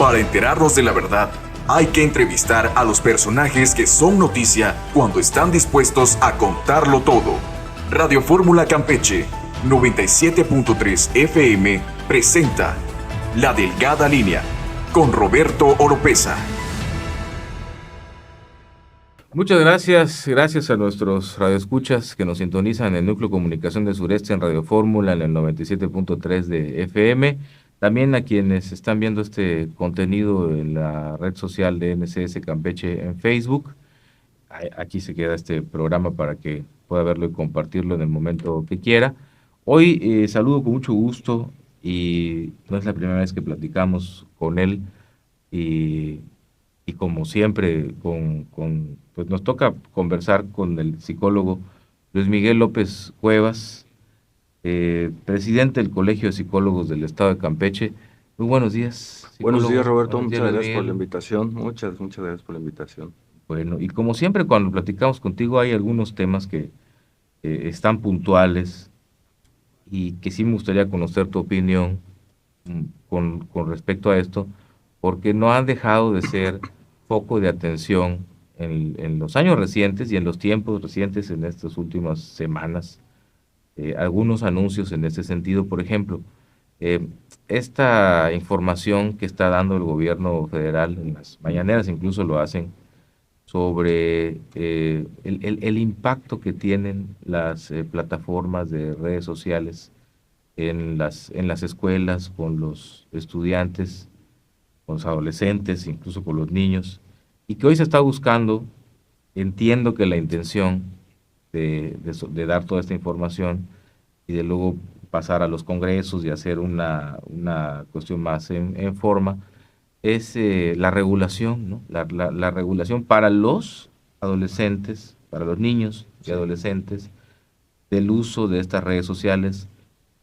Para enterarnos de la verdad, hay que entrevistar a los personajes que son noticia cuando están dispuestos a contarlo todo. Radio Fórmula Campeche 97.3 FM presenta La Delgada Línea con Roberto Oropeza. Muchas gracias a nuestros radioescuchas que nos sintonizan en el Núcleo Comunicación del Sureste en Radio Fórmula en el 97.3 de FM. También a quienes están viendo este contenido en la red social de NCS Campeche en Facebook. Aquí se queda este programa para que pueda verlo y compartirlo en el momento que quiera. Hoy saludo con mucho gusto y no es la primera vez que platicamos con él y como siempre pues nos toca conversar con el psicólogo Luis Miguel López Cuevas, presidente del Colegio de Psicólogos del Estado de Campeche. Muy buenos días, psicólogo. Buenos días, Roberto. Buenos días, Muchas gracias por Miguel. la invitación. Muchas gracias por la invitación. Bueno, y como siempre cuando platicamos contigo hay algunos temas que están puntuales y que sí me gustaría conocer tu opinión con respecto a esto, porque no han dejado de ser foco de atención en los años recientes y en los tiempos recientes, en estas últimas semanas. Algunos anuncios en ese sentido, por ejemplo, esta información que está dando el gobierno federal, en las mañaneras incluso lo hacen, sobre el impacto que tienen las plataformas de redes sociales en las escuelas, con los estudiantes, con los adolescentes, incluso con los niños, y que hoy se está buscando. Entiendo que la intención de dar toda esta información y de luego pasar a los congresos y hacer una cuestión más en forma, es la regulación, ¿no? La regulación para los adolescentes, para los niños y adolescentes, del uso de estas redes sociales,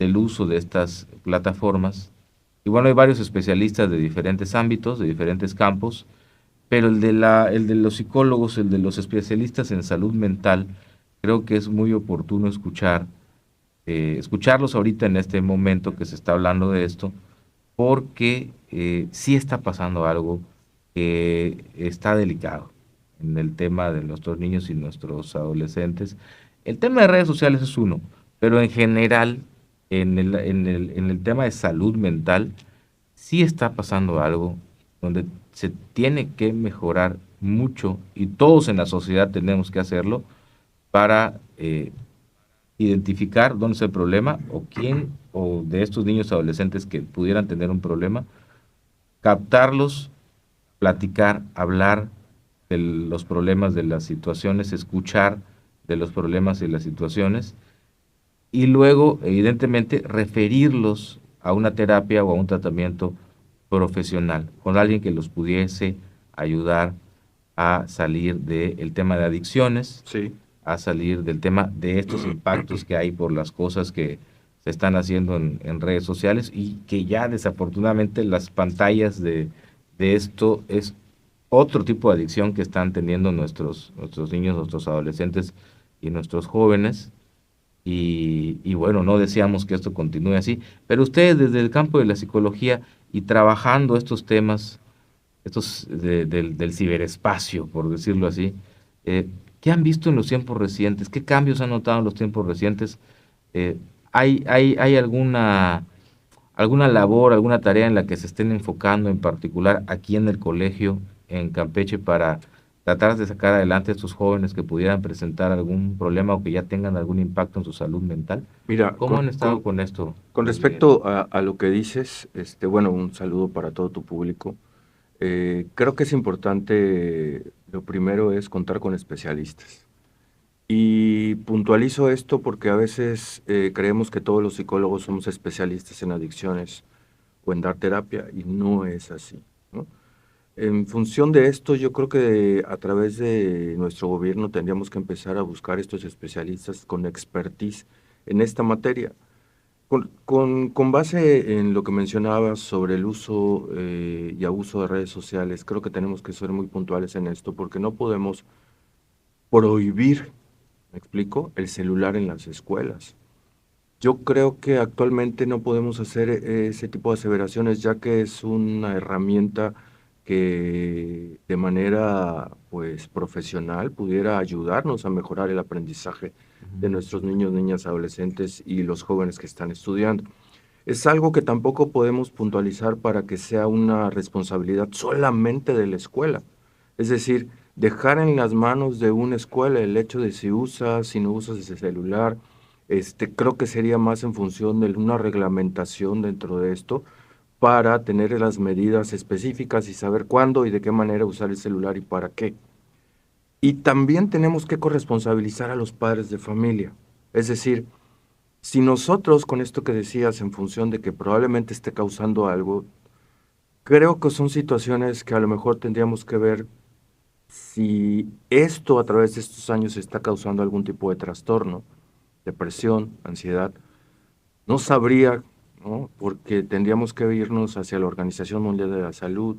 del uso de estas plataformas. Y bueno, hay varios especialistas de diferentes ámbitos, de diferentes campos, pero el de los psicólogos, el de los especialistas en salud mental, creo que es muy oportuno escucharlos ahorita en este momento que se está hablando de esto, porque sí está pasando algo que está delicado en el tema de nuestros niños y nuestros adolescentes. El tema de redes sociales es uno, pero en general, en el tema de salud mental, sí está pasando algo donde se tiene que mejorar mucho y todos en la sociedad tenemos que hacerlo para identificar dónde es el problema o quién o de estos niños adolescentes que pudieran tener un problema, captarlos, platicar, hablar de los problemas, de las situaciones, escuchar de los problemas y las situaciones y luego, evidentemente, referirlos a una terapia o a un tratamiento profesional, con alguien que los pudiese ayudar a salir del tema de adicciones, Sí. a salir del tema de estos impactos que hay por las cosas que se están haciendo en redes sociales y que ya desafortunadamente las pantallas de esto es otro tipo de adicción que están teniendo nuestros niños, nuestros adolescentes y nuestros jóvenes. Y bueno, no deseamos que esto continúe así, pero ustedes desde el campo de la psicología y trabajando estos temas, del ciberespacio, por decirlo así, ¿qué han visto en los tiempos recientes? ¿Qué cambios han notado en los tiempos recientes? ¿Hay alguna labor, alguna tarea en la que se estén enfocando en particular aquí en el colegio, en Campeche, para tratar de sacar adelante a estos jóvenes que pudieran presentar algún problema o que ya tengan algún impacto en su salud mental? Mira, ¿Cómo han estado con esto? con respecto a lo que dices, bueno, un saludo para todo tu público. Creo que es importante, lo primero es contar con especialistas. Y puntualizo esto porque a veces creemos que todos los psicólogos somos especialistas en adicciones o en dar terapia, y no es así, ¿no? En función de esto, yo creo que a través de nuestro gobierno tendríamos que empezar a buscar estos especialistas con expertise en esta materia. Con base en lo que mencionabas sobre el uso y abuso de redes sociales, creo que tenemos que ser muy puntuales en esto porque no podemos prohibir, ¿me explico?, el celular en las escuelas. Yo creo que actualmente no podemos hacer ese tipo de aseveraciones, ya que es una herramienta que de manera pues profesional pudiera ayudarnos a mejorar el aprendizaje de Ujú. nuestros niños, niñas, adolescentes y los jóvenes que están estudiando. Es algo que tampoco podemos puntualizar para que sea una responsabilidad solamente de la escuela. Es decir, dejar en las manos de una escuela el hecho de si usas, si no usas ese celular, creo que sería más en función de una reglamentación dentro de esto para tener las medidas específicas y saber cuándo y de qué manera usar el celular y para qué. Y también tenemos que corresponsabilizar a los padres de familia. Es decir, si nosotros, con esto que decías, en función de que probablemente esté causando algo, creo que son situaciones que a lo mejor tendríamos que ver si esto a través de estos años está causando algún tipo de trastorno, depresión, ansiedad. No sabría, ¿no? Porque tendríamos que irnos hacia la Organización Mundial de la Salud,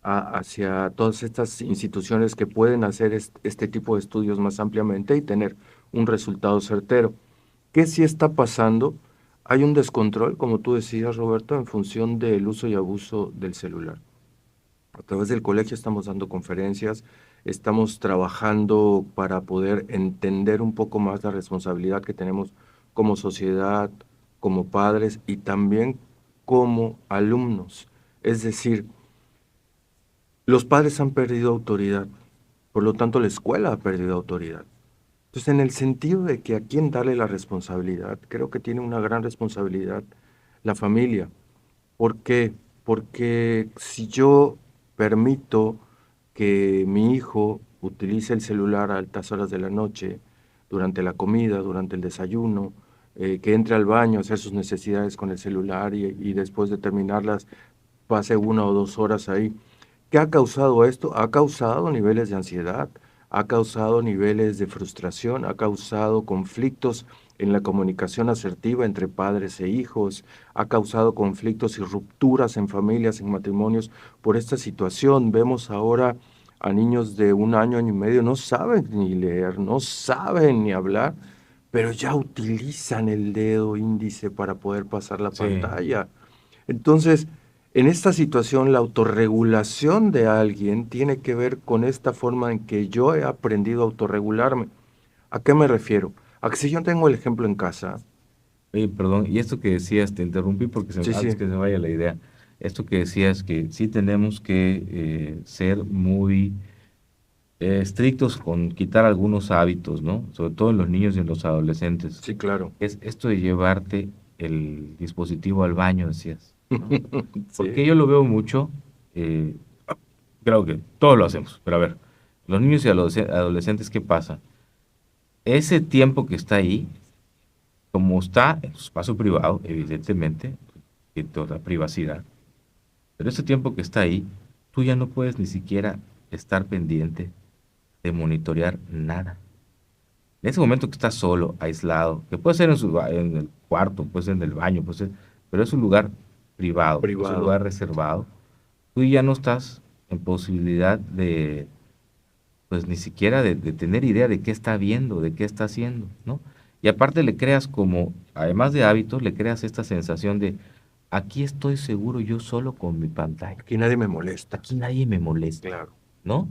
hacia todas estas instituciones que pueden hacer este tipo de estudios más ampliamente y tener un resultado certero. ¿Qué sí está pasando? Hay un descontrol, como tú decías, Roberto, en función del uso y abuso del celular. A través del colegio estamos dando conferencias, estamos trabajando para poder entender un poco más la responsabilidad que tenemos como sociedad, como padres y también como alumnos. Es decir, los padres han perdido autoridad, por lo tanto la escuela ha perdido autoridad. Entonces, en el sentido de que a quién darle la responsabilidad, creo que tiene una gran responsabilidad la familia. ¿Por qué? Porque si yo permito que mi hijo utilice el celular a altas horas de la noche, durante la comida, durante el desayuno, que entre al baño a hacer sus necesidades con el celular y después de terminarlas pase 1 o 2 horas ahí. ¿Qué ha causado esto? Ha causado niveles de ansiedad, ha causado niveles de frustración, ha causado conflictos en la comunicación asertiva entre padres e hijos, ha causado conflictos y rupturas en familias, en matrimonios por esta situación. Vemos ahora a niños de 1 año, año y medio, no saben ni leer, no saben ni hablar, pero ya utilizan el dedo índice para poder pasar la Sí, pantalla. Entonces, en esta situación, la autorregulación de alguien tiene que ver con esta forma en que yo he aprendido a autorregularme. ¿A qué me refiero? A que si yo tengo el ejemplo en casa, oye, perdón, y esto que decías, te interrumpí porque sí, antes sí, que se vaya la idea, esto que decías que sí tenemos que ser muy estrictos con quitar algunos hábitos, ¿no? Sobre todo en los niños y en los adolescentes. sí, claro. Es esto de llevarte el dispositivo al baño, decías, ¿no? Porque Sí, yo lo veo mucho, eh, creo que todos lo hacemos, pero a ver, los niños y adolescentes, ¿qué pasa? Ese tiempo que está ahí, como está en su espacio privado, evidentemente, y toda privacidad, pero ese tiempo que está ahí, tú ya no puedes ni siquiera estar pendiente de monitorear nada. En ese momento que estás solo, aislado, que puede ser en el cuarto, puede ser en el baño, puede ser, pero es un lugar privado, es un privado. lugar reservado, tú ya no estás en posibilidad de, pues ni siquiera de tener idea de qué está viendo, de qué está haciendo, ¿no? Y aparte le creas como, además de hábitos, le creas esta sensación de, aquí estoy seguro yo solo con mi pantalla, Aquí nadie me molesta. aquí nadie me molesta, Claro. ¿no?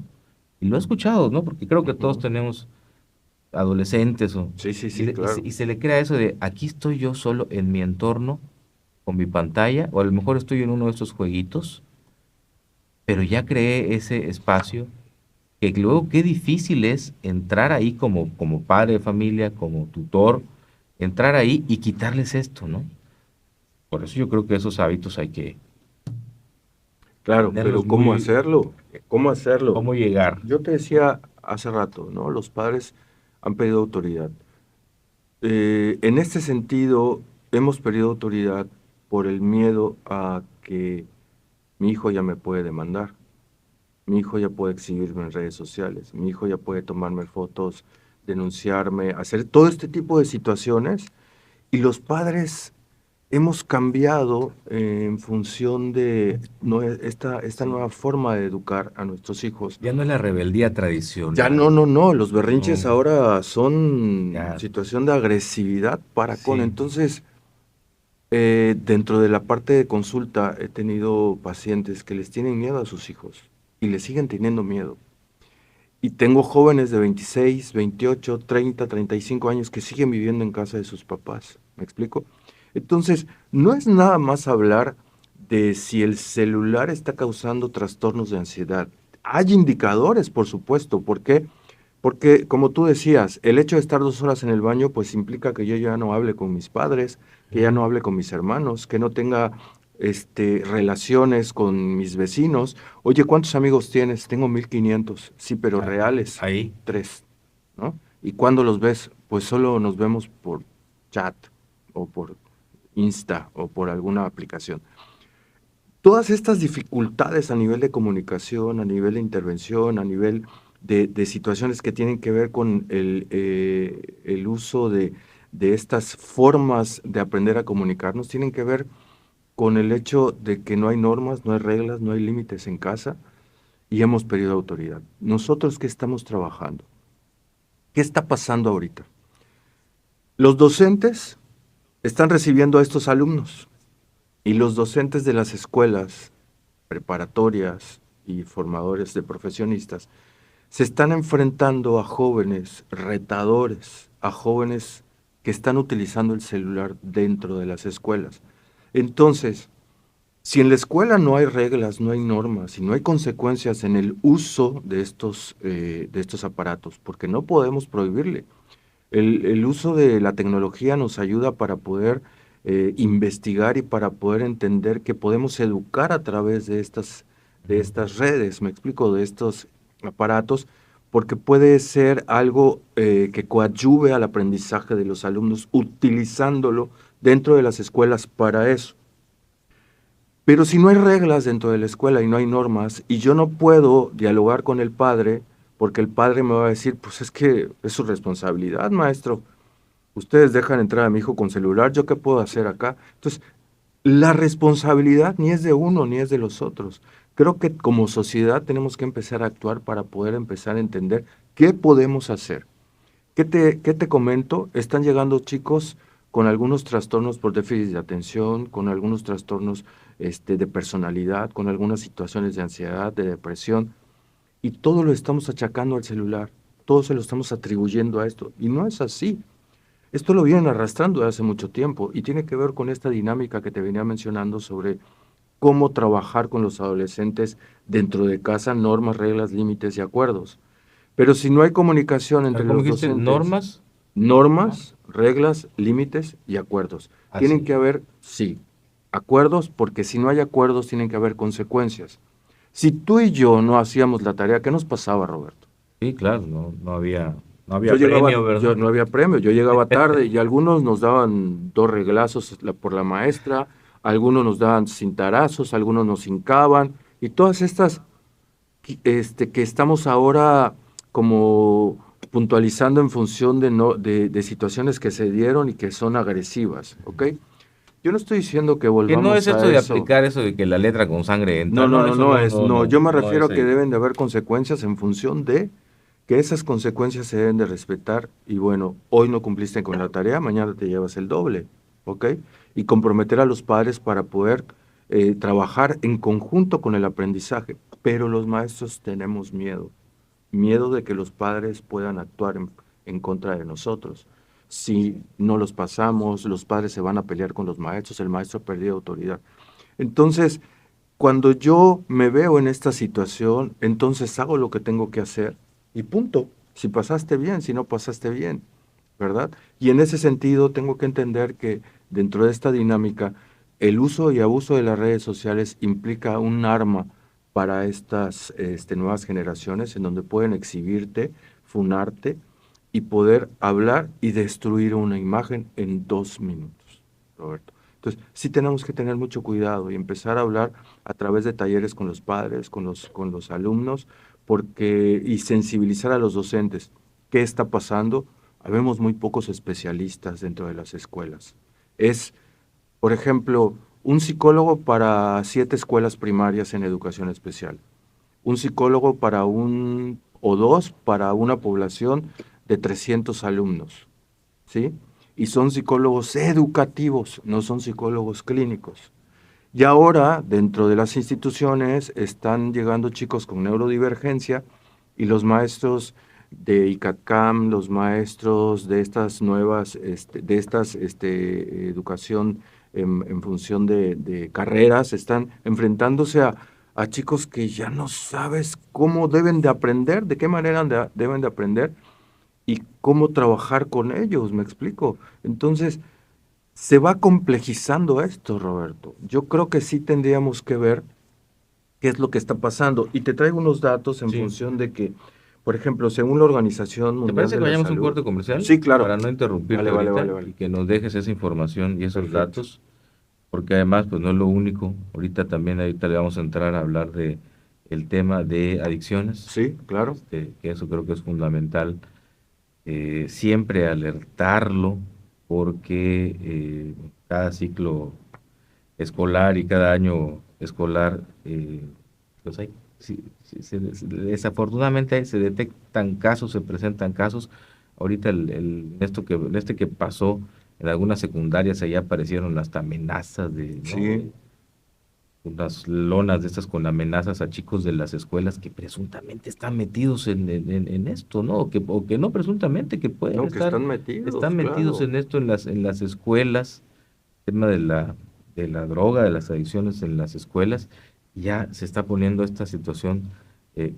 Y lo he escuchado, ¿no? Porque creo que todos Ujú. tenemos adolescentes Sí, sí, sí, claro. y se le crea eso de, aquí estoy yo solo en mi entorno, con mi pantalla, o a lo mejor estoy en uno de estos jueguitos, pero ya creé ese espacio que luego qué difícil es entrar ahí como padre de familia, como tutor, entrar ahí y quitarles esto, ¿no? Por eso yo creo que esos hábitos hay que Claro, tenerlos pero ¿cómo muy, hacerlo? ¿Cómo hacerlo? cómo llegar. Yo te decía hace rato, ¿no? Los padres han pedido autoridad. En este sentido, hemos perdido autoridad por el miedo a que mi hijo ya me puede demandar, mi hijo ya puede exhibirme en redes sociales, mi hijo ya puede tomarme fotos, denunciarme, hacer todo este tipo de situaciones. Y los padres hemos cambiado en función de esta nueva forma de educar a nuestros hijos. Ya no es la rebeldía Ya tradicional. no, los berrinches No, ahora son ya, situación de agresividad para con. sí. Entonces, dentro de la parte de consulta he tenido pacientes que les tienen miedo a sus hijos y les siguen teniendo miedo. Y tengo jóvenes de 26, 28, 30, 35 años que siguen viviendo en casa de sus papás. ¿Me explico? Entonces, no es nada más hablar de si el celular está causando trastornos de ansiedad. Hay indicadores, por supuesto. ¿Por qué? Porque, como tú decías, el hecho de estar 2 horas en el baño, pues implica que yo ya no hable con mis padres, que ya Ujú. no hable con mis hermanos, que no tenga relaciones con mis vecinos. Oye, ¿cuántos amigos tienes? Tengo 1500. Sí, pero Ah, reales, ahí. 3, ¿no? ¿Y cuándo los ves? Pues solo nos vemos por chat o por Insta o por alguna aplicación. Todas estas dificultades a nivel de comunicación, a nivel de intervención, a nivel de situaciones que tienen que ver con el uso de estas formas de aprender a comunicarnos, tienen que ver con el hecho de que no hay normas, no hay reglas, no hay límites en casa y hemos perdido autoridad. ¿Nosotros qué estamos trabajando? ¿Qué está pasando ahorita? Los docentes están recibiendo a estos alumnos y los docentes de las escuelas preparatorias y formadores de profesionistas se están enfrentando a jóvenes retadores, a jóvenes que están utilizando el celular dentro de las escuelas. Entonces, si en la escuela no hay reglas, no hay normas y no hay consecuencias en el uso de estos aparatos, porque no podemos prohibirle. El uso de la tecnología nos ayuda para poder investigar y para poder entender que podemos educar a través de Ujú. estas redes, me explico, de estos aparatos, porque puede ser algo que coadyuve al aprendizaje de los alumnos utilizándolo dentro de las escuelas para eso. Pero si no hay reglas dentro de la escuela y no hay normas, y yo no puedo dialogar con el padre, porque el padre me va a decir, pues es que es su responsabilidad, maestro. Ustedes dejan entrar a mi hijo con celular, ¿yo qué puedo hacer acá? Entonces, la responsabilidad ni es de uno ni es de los otros. Creo que como sociedad tenemos que empezar a actuar para poder empezar a entender qué podemos hacer. ¿Qué te comento? Están llegando chicos con algunos trastornos por déficit de atención, con algunos trastornos de personalidad, con algunas situaciones de ansiedad, de depresión, y todo lo estamos achacando al celular, todo se lo estamos atribuyendo a esto, y no es así. Esto lo vienen arrastrando desde hace mucho tiempo y tiene que ver con esta dinámica que te venía mencionando sobre cómo trabajar con los adolescentes dentro de casa, normas, reglas, límites y acuerdos. Pero si no hay comunicación A ver, entre ¿cómo los dijiste? docentes, ¿Normas? normas, reglas, límites y acuerdos. Tienen Así. que haber, sí, acuerdos, porque si no hay acuerdos, tienen que haber consecuencias. Si tú y yo no hacíamos la tarea, ¿qué nos pasaba, Roberto? Sí, claro, no, no Yo había llegaba, premio, yo ¿verdad? no había premio, yo llegaba tarde y algunos nos daban 2 reglazos por la maestra, algunos nos daban cintarazos, algunos nos hincaban y todas estas que estamos ahora como puntualizando en función de, no, de situaciones que se dieron y que son agresivas, ¿ok? Yo no estoy diciendo que Que no es volvamos esto a de eso. aplicar eso de que la letra con sangre entra. No, no, No, no, eso no no, es, no, no, no, yo me no refiero es a que ahí. deben de haber consecuencias en función de que esas consecuencias se deben de respetar y bueno, hoy no cumpliste con la tarea, mañana te llevas el doble, ¿ok? Y comprometer a los padres para poder trabajar en conjunto con el aprendizaje, pero los maestros tenemos miedo, miedo de que los padres puedan actuar en contra de nosotros. Si no los pasamos, los padres se van a pelear con los maestros, el maestro ha perdido autoridad. Entonces, cuando yo me veo en esta situación, entonces hago lo que tengo que hacer y punto. Si pasaste bien, si no pasaste bien, ¿verdad? Y en ese sentido tengo que entender que dentro de esta dinámica, el uso y abuso de las redes sociales implica un arma para estas nuevas generaciones en donde pueden exhibirte, funarte y poder hablar y destruir una imagen en 2 minutos, Roberto. Entonces, sí tenemos que tener mucho cuidado y empezar a hablar a través de talleres con los padres, con los alumnos, y sensibilizar a los docentes. ¿Qué está pasando? Habemos muy pocos especialistas dentro de las escuelas. Es Por ejemplo, un psicólogo para 7 escuelas primarias en educación especial, un psicólogo para o dos para una población de 300 alumnos, ¿sí? Y son psicólogos educativos, no son psicólogos clínicos. Y ahora, dentro de las instituciones, están llegando chicos con neurodivergencia y los maestros de ICACAM, los maestros de estas nuevas, educación en función de carreras, están enfrentándose a chicos que ya no sabes cómo deben de aprender, de qué manera deben de aprender y cómo trabajar con ellos, ¿me explico? Entonces, se va complejizando esto, Roberto. Yo creo que sí tendríamos que ver qué es lo que está pasando. Y te traigo unos datos en Sí. función de que, por ejemplo, según la Organización ¿Te Mundial parece de que la vayamos a un Salud. corte comercial? Sí, claro. Para no interrumpirte Vale, ahorita vale. y que nos dejes esa información y esos Perfecto. datos, porque además pues no es lo único. Ahorita le vamos a entrar a hablar de el tema de adicciones, Sí, claro. que eso creo que es fundamental, siempre alertarlo, porque cada ciclo escolar y cada año escolar, pues hay, desafortunadamente se detectan casos, se presentan casos. Ahorita en este que pasó en algunas secundarias, allá aparecieron hasta amenazas ¿no? Sí, Unas lonas de estas con amenazas a chicos de las escuelas que presuntamente están metidos en esto, ¿no? O que no presuntamente, que pueden no, que estar, están metidos, están metidos claro. en esto en las escuelas, tema de la droga, de las adicciones en las escuelas. Ya se está poniendo esta situación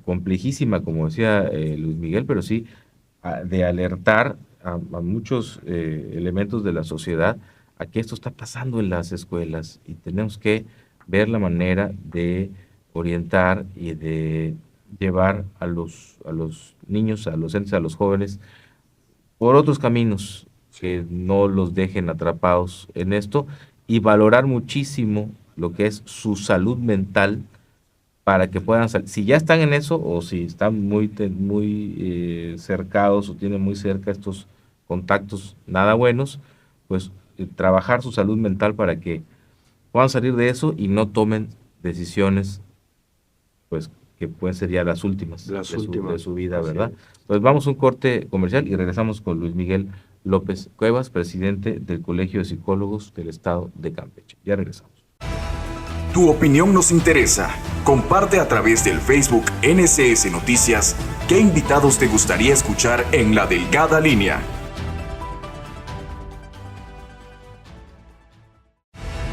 complejísima, como decía Luis Miguel, pero sí de alertar a muchos elementos de la sociedad a que esto está pasando en las escuelas, y tenemos que ver la manera de orientar y de llevar a los niños, a los adolescentes, a los jóvenes por otros caminos que Sí, no los dejen atrapados en esto, y valorar muchísimo lo que es su salud mental para que puedan salir. Si ya están en eso, o si están muy cercados o tienen muy cerca estos contactos nada buenos, pues trabajar su salud mental para que puedan salir de eso y no tomen decisiones, pues que pueden ser ya las últimas las de últimas. su vida, Así ¿verdad? es. Pues vamos a un corte comercial y regresamos con Luis Miguel López Cuevas, presidente del Colegio de Psicólogos del Estado de Campeche. Ya regresamos. Tu opinión nos interesa. Comparte a través del Facebook NCS Noticias qué invitados te gustaría escuchar en La Delgada Línea.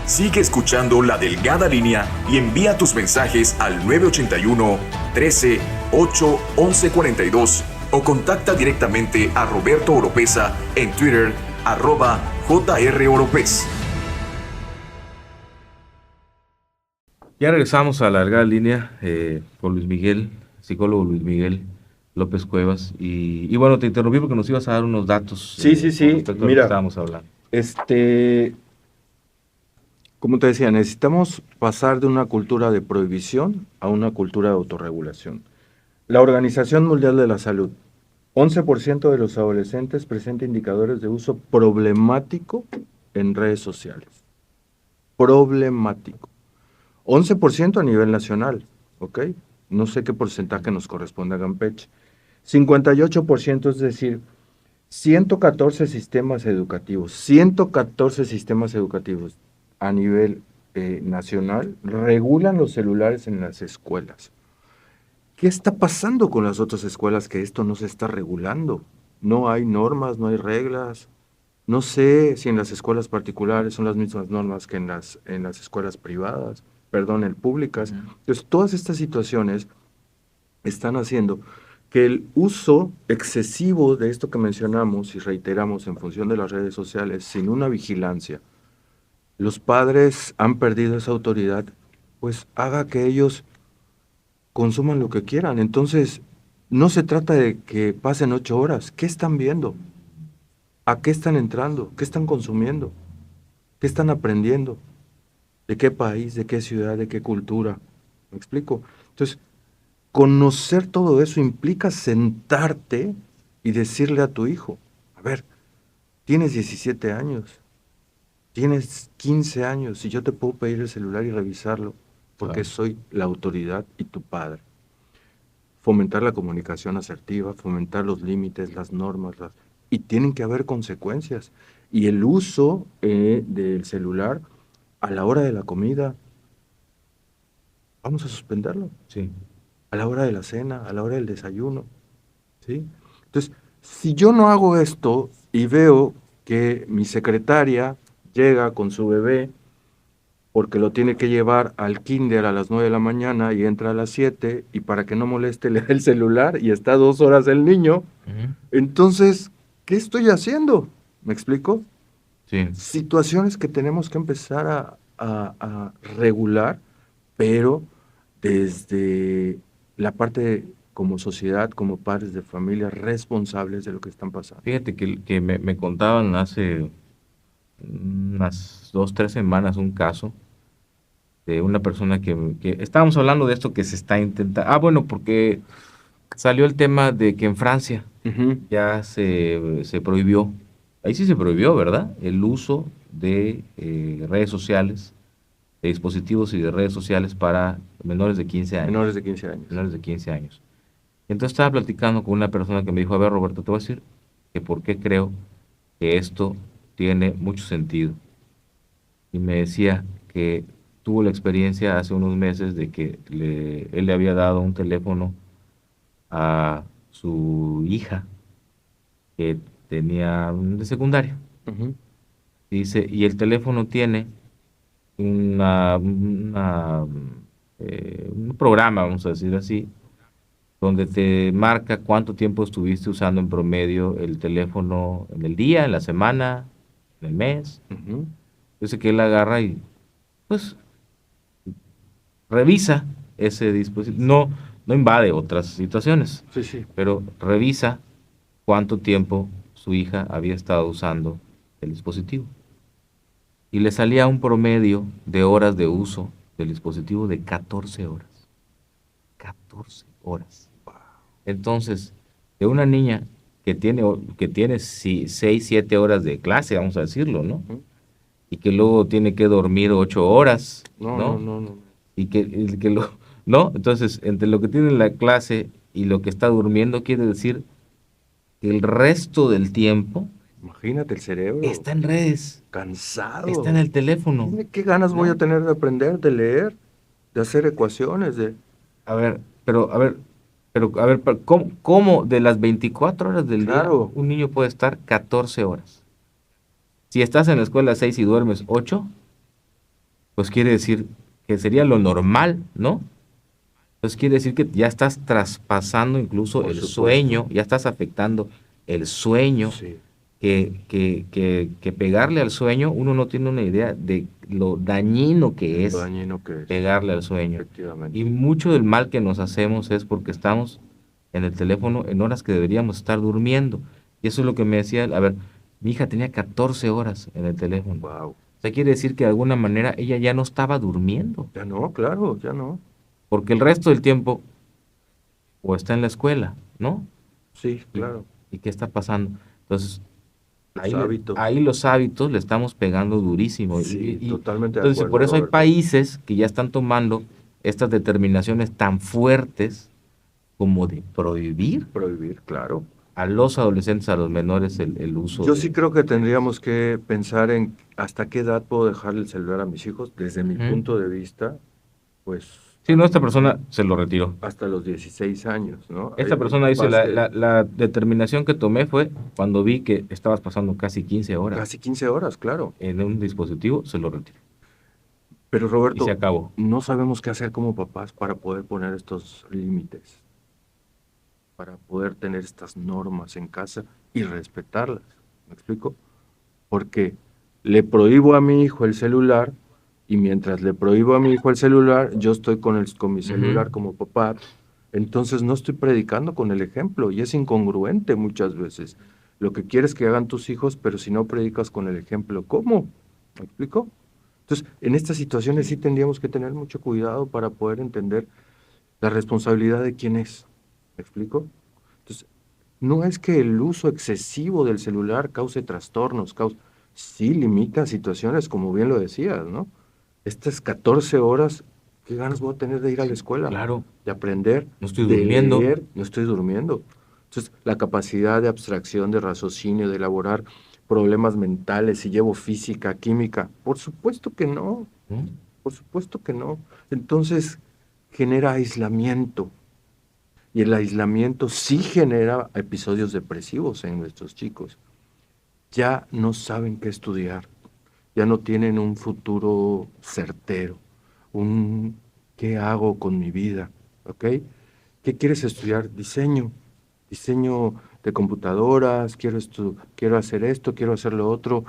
Sigue escuchando La Delgada Línea y envía tus mensajes al 981 13 8 11 42 o contacta directamente a Roberto Oropesa en Twitter @JROropez. Ya regresamos a la larga línea con Luis Miguel, psicólogo Luis Miguel López Cuevas. Y bueno, te interrumpí porque nos ibas a dar unos datos Sí, con respecto a lo que mira, estábamos hablando. Como te decía, necesitamos pasar de una cultura de prohibición a una cultura de autorregulación. La Organización Mundial de la Salud, 11% de los adolescentes presenta indicadores de uso problemático en redes sociales. Problemático. 11% a nivel nacional, ¿ok? No sé qué porcentaje nos corresponde a Campeche. 58%, es decir, 114 sistemas educativos a nivel nacional regulan los celulares en las escuelas. ¿Qué está pasando con las otras escuelas que esto no se está regulando? No hay normas, no hay reglas. No sé si en las escuelas particulares son las mismas normas que en las escuelas privadas, perdón, públicas. Entonces, todas estas situaciones están haciendo que el uso excesivo de esto que mencionamos y reiteramos en función de las redes sociales, sin una vigilancia, los padres han perdido esa autoridad, pues haga que ellos consuman lo que quieran. Entonces, no se trata de que pasen 8 horas. ¿Qué están viendo? ¿A qué están entrando? ¿Qué están consumiendo? ¿Qué están aprendiendo? ¿De qué país? ¿De qué ciudad? ¿De qué cultura? ¿Me explico? Entonces, conocer todo eso implica sentarte y decirle a tu hijo, a ver, tienes 17 años, Tienes 15 años y yo te puedo pedir el celular y revisarlo porque Claro. soy la autoridad y tu padre. Fomentar la comunicación asertiva, fomentar los límites, las normas, y tienen que haber consecuencias. Y el uso del celular a la hora de la comida, vamos a suspenderlo. Sí. A la hora de la cena, a la hora del desayuno, ¿sí? Entonces, si yo no hago esto y veo que mi secretaria llega con su bebé porque lo tiene que llevar al kinder a las 9 de la mañana y entra a las 7 y para que no moleste le da el celular y está 2 horas el niño, Ujú. entonces, ¿qué estoy haciendo? ¿Me explico? Sí. Situaciones que tenemos que empezar a regular, pero desde la parte como sociedad, como padres de familia, responsables de lo que están pasando. Fíjate que me contaban hace unas 2, 3 semanas un caso de una persona que estábamos hablando de esto que se está intentando. Ah, bueno, porque salió el tema de que en Francia Ujú. ya se prohibió, ahí sí se prohibió, ¿verdad? El uso de redes sociales, de dispositivos y de redes sociales para menores de 15 Menores años. de 15 años. Menores de 15 años. Entonces estaba platicando con una persona que me dijo, a ver, Roberto, te voy a decir que por qué creo que esto tiene mucho sentido. Y me decía que tuvo la experiencia hace unos meses de que él le había dado un teléfono a su hija que tenía de secundaria. Ujú. Dice, y el teléfono tiene un programa, vamos a decir así, donde te marca cuánto tiempo estuviste usando en promedio el teléfono en el día, en la semana, en el mes. Ujú. Dice que él agarra y pues revisa ese dispositivo. No, no invade otras situaciones, Sí, sí. pero revisa cuánto tiempo su hija había estado usando el dispositivo. Y le salía un promedio de horas de uso del dispositivo de 14 horas. 14 horas. Entonces, de una niña que tiene 6, 7 horas de clase, vamos a decirlo, ¿no? Ujú. Y que luego tiene que dormir 8 horas, No, no, ¿no? no, no. Y que ¿no? Entonces, entre lo que tiene en la clase y lo que está durmiendo, quiere decir que el resto del tiempo Imagínate el cerebro está en redes, está en cansado. el teléfono, Dime qué ganas voy a ¿no? tener de aprender, de leer, de hacer ecuaciones, de... A ver, pero a ver, ¿cómo de las 24 horas del día Claro, un niño puede estar 14 horas? Si estás en la escuela 6 y duermes 8, pues quiere decir que sería lo normal, ¿no? Entonces quiere decir que ya estás traspasando incluso por el supuesto. sueño, ya estás afectando el sueño, Sí, que pegarle al sueño, uno no tiene una idea de lo dañino que lo es dañino que es, pegarle al sueño. Y efectivamente. mucho del mal que nos hacemos es porque estamos en el teléfono en horas que deberíamos estar durmiendo. Y eso es lo que me decía, a ver, mi hija tenía 14 horas en el teléfono. Wow. O sea, quiere decir que de alguna manera ella ya no estaba durmiendo, Ya no, claro, ya no. porque el resto del tiempo o está en la escuela, ¿no? Sí, ¿Y, claro. y qué está pasando? Entonces, Los ahí hábitos. los hábitos le estamos pegando durísimo. Sí, totalmente de Entonces, acuerdo, por eso hay Roberto. países que ya están tomando estas determinaciones tan fuertes como de prohibir Prohibir, claro. a los adolescentes, a los menores, el uso Yo sí de... creo que tendríamos que pensar en hasta qué edad puedo dejarle el celular a mis hijos. Desde mi Ujú. punto de vista, pues Sí, no, esta persona se lo retiró. hasta los 16 años, ¿no? Esta Hay persona dice, papás que la determinación que tomé fue cuando vi que estabas pasando casi 15 horas casi 15 horas, claro. en un dispositivo, se lo retiró. Pero Y se Roberto, acabó. no sabemos qué hacer como papás para poder poner estos límites, para poder tener estas normas en casa y respetarlas. ¿Me explico? Porque le prohíbo a mi hijo el celular y mientras le prohíbo a mi hijo el celular, yo estoy con mi Ujú. celular como papá. Entonces no estoy predicando con el ejemplo y es incongruente muchas veces. Lo que quieres que hagan tus hijos, pero si no predicas con el ejemplo, ¿cómo? ¿Me explico? Entonces, en estas situaciones sí tendríamos que tener mucho cuidado para poder entender la responsabilidad de quién es. ¿Me explico? Entonces, no es que el uso excesivo del celular cause trastornos, sí limita situaciones, como bien lo decías, ¿no? Estas 14 horas, ¿qué ganas voy a tener de ir a la escuela? Claro, De aprender, no estoy de durmiendo. leer, no estoy durmiendo. Entonces, la capacidad de abstracción, de raciocinio, de elaborar problemas mentales, si llevo física, química, por supuesto que no, ¿No? por supuesto que no. Entonces, genera aislamiento. Y el aislamiento sí genera episodios depresivos en nuestros chicos. Ya no saben qué estudiar, ya no tienen un futuro certero, un ¿qué hago con mi vida? ¿Ok? ¿Qué quieres estudiar? Diseño, diseño de computadoras, quiero hacer esto, quiero hacer lo otro.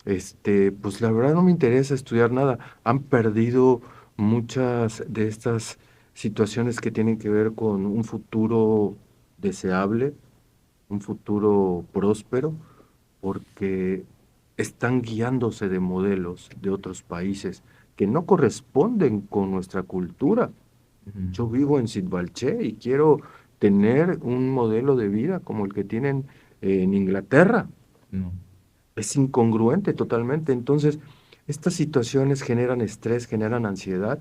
Pues la verdad no me interesa estudiar nada. Han perdido muchas de estas situaciones que tienen que ver con un futuro deseable, un futuro próspero, porque están guiándose de modelos de otros países que no corresponden con nuestra cultura. Ujú. Yo vivo en Sitbalché y quiero tener un modelo de vida como el que tienen en Inglaterra. No. Es incongruente totalmente. Entonces, estas situaciones generan estrés, generan ansiedad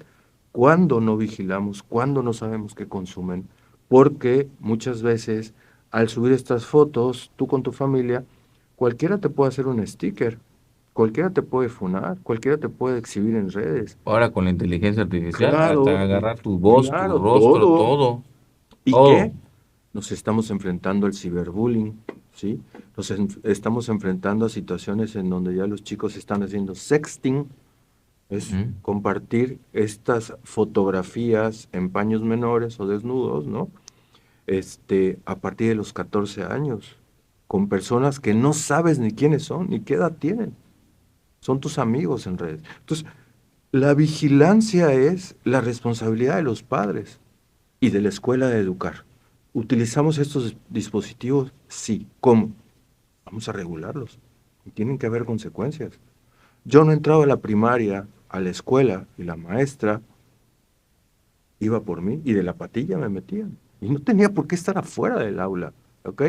cuando no vigilamos, cuando no sabemos qué consumen, porque muchas veces al subir estas fotos, tú con tu familia, cualquiera te puede hacer un sticker, cualquiera te puede funar, cualquiera te puede exhibir en redes. Ahora con la inteligencia artificial, hasta Claro, agarrar tu voz, tu claro, rostro, todo. todo, ¿Y todo. qué? Nos estamos enfrentando al ciberbullying, ¿sí? Estamos enfrentando a situaciones en donde ya los chicos están haciendo sexting, es Ujú. compartir estas fotografías en paños menores o desnudos, ¿no? A partir de los 14 años, con personas que no sabes ni quiénes son, ni qué edad tienen. Son tus amigos en redes. Entonces, la vigilancia es la responsabilidad de los padres y de la escuela de educar. ¿Utilizamos estos dispositivos? Sí. ¿Cómo? Vamos a regularlos. Y tienen que haber consecuencias. Yo no entraba a la primaria, a la escuela, y la maestra iba por mí y de la patilla me metían. Y no tenía por qué estar afuera del aula, ¿ok?